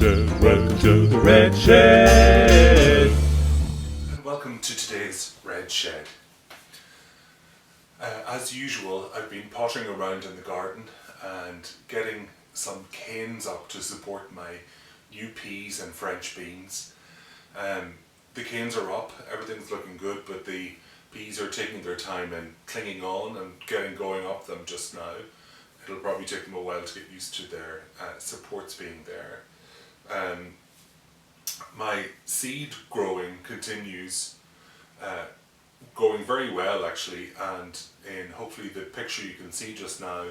Welcome to the Red Shed. And welcome to today's Red Shed. As usual, I've been pottering around in the garden and getting some canes up to support my new peas and French beans. The canes are up, everything's looking good, but the peas are taking their time and clinging on and getting going up them just now. It'll probably take them a while to get used to their supports being there. My seed growing continues, going very well actually, and in hopefully the picture you can see just now,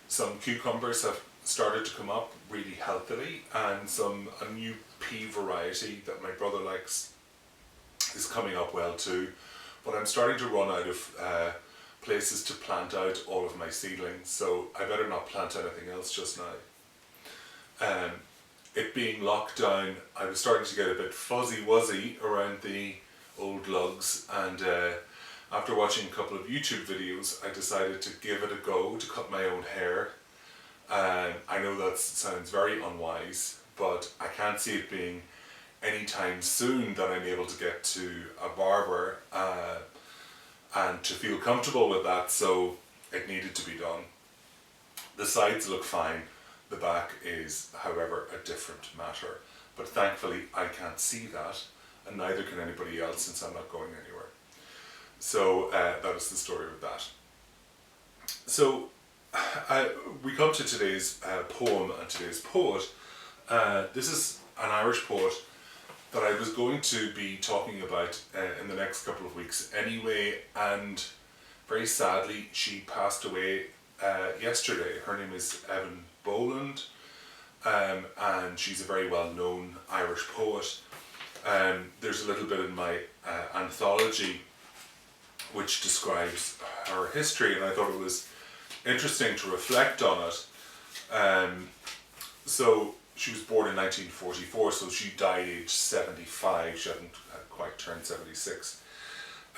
some cucumbers have started to come up really healthily, and a new pea variety that my brother likes is coming up well too. But I'm starting to run out of places to plant out all of my seedlings, so I better not plant anything else just now. It being locked down, I was starting to get a bit fuzzy-wuzzy around the old lugs, and after watching a couple of YouTube videos, I decided to give it a go to cut my own hair. I know that sounds very unwise, but I can't see it being any time soon that I'm able to get to a barber and to feel comfortable with that, so it needed to be done. The sides look fine. The back is, however, a different matter, but thankfully I can't see that, and neither can anybody else since I'm not going anywhere. So that is the story with that. So we come to today's poem and today's poet. This is an Irish poet that I was going to be talking about in the next couple of weeks anyway, and very sadly she passed away yesterday. Her name is Eavan Boland, and she's a very well-known Irish poet. There's a little bit in my anthology which describes her history, and I thought it was interesting to reflect on it. So she was born in 1944, so she died aged 75. She hadn't quite turned 76.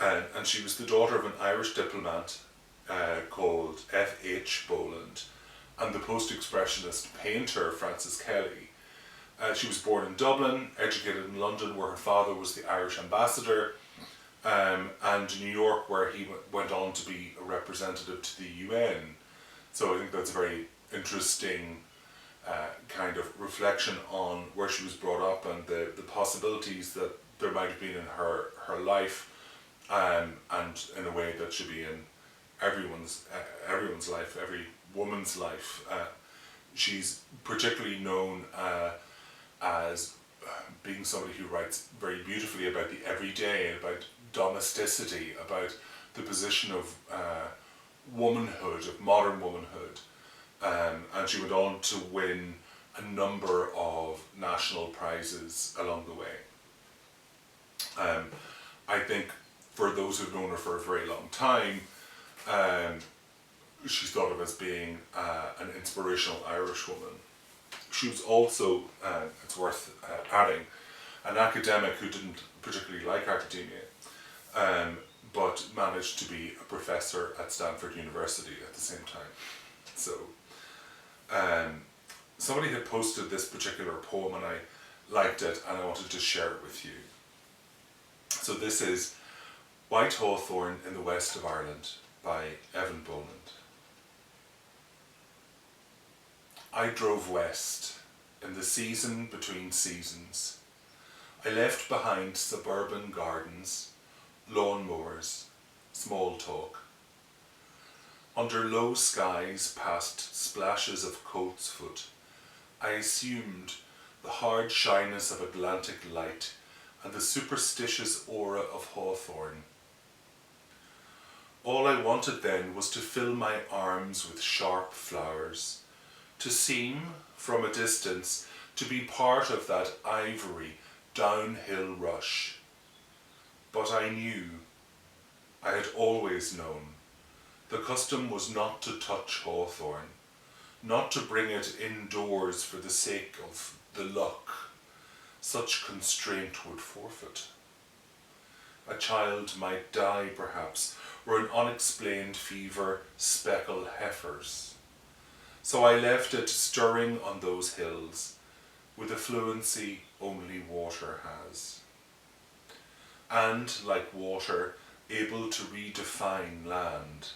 And she was the daughter of an Irish diplomat called F.H. Boland and the post-expressionist painter Francis Kelly. She was born in Dublin, educated in London where her father was the Irish ambassador, and New York where he went on to be a representative to the UN. So I think that's a very interesting kind of reflection on where she was brought up and the possibilities that there might have been in her life, and in a way that should be in everyone's life, every woman's life. She's particularly known as being somebody who writes very beautifully about the everyday, about domesticity, about the position of womanhood, of modern womanhood. And she went on to win a number of national prizes along the way. I think for those who've known her for a very long time, she's thought of as being an inspirational Irish woman. She was also, it's worth adding, an academic who didn't particularly like academia, but managed to be a professor at Stanford University at the same time. So somebody had posted this particular poem and I liked it and I wanted to share it with you. So this is White Hawthorn in the West of Ireland by Eavan Boland. I drove west in the season between seasons. I left behind suburban gardens, lawnmowers, small talk. Under low skies past splashes of coltsfoot, I assumed the hard shyness of Atlantic light and the superstitious aura of hawthorn. All I wanted then was to fill my arms with sharp flowers, to seem, from a distance, to be part of that ivory downhill rush. But I knew, I had always known, the custom was not to touch hawthorn, not to bring it indoors for the sake of the luck. Such constraint would forfeit. A child might die, perhaps, or an unexplained fever speckle heifers. So I left it stirring on those hills, with a fluency only water has. And, like water, able to redefine land,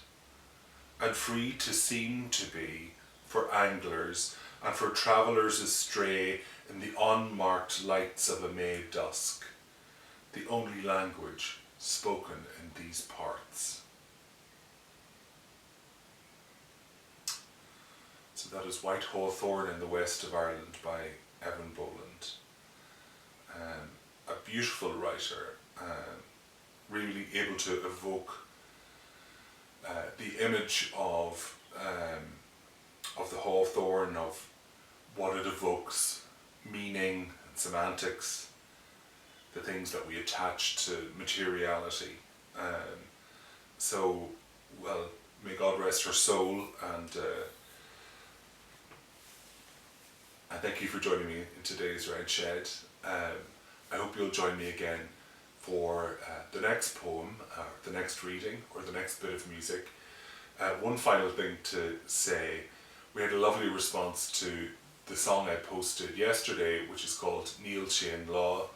and free to seem to be for anglers and for travellers astray in the unmarked lights of a May dusk, the only language spoken in these parts. So that is White Hawthorn in the West of Ireland by Eavan Boland. A beautiful writer, really able to evoke the image of the hawthorn, of what it evokes, meaning and semantics, the things that we attach to materiality. So, well, may God rest her soul, and thank you for joining me in today's Red Shed. I hope you'll join me again for the next poem, the next reading, or the next bit of music. One final thing to say: we had a lovely response to the song I posted yesterday, which is called Neil Shean Law.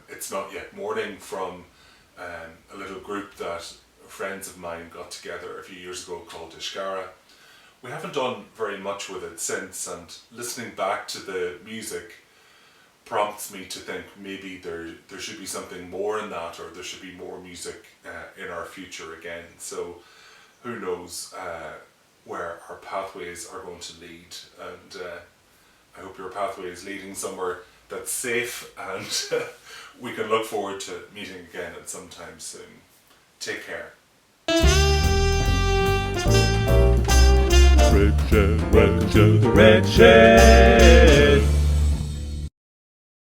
It's Not Yet Morning, from a little group that friends of mine got together a few years ago called Ishkara. We haven't done very much with it since, and listening back to the music prompts me to think maybe there should be something more in that, or there should be more music in our future again. So who knows where our pathways are going to lead, and I hope your pathway is leading somewhere that's safe, and we can look forward to meeting again at some time soon. Take care. Red Shed, welcome to the Red Shed.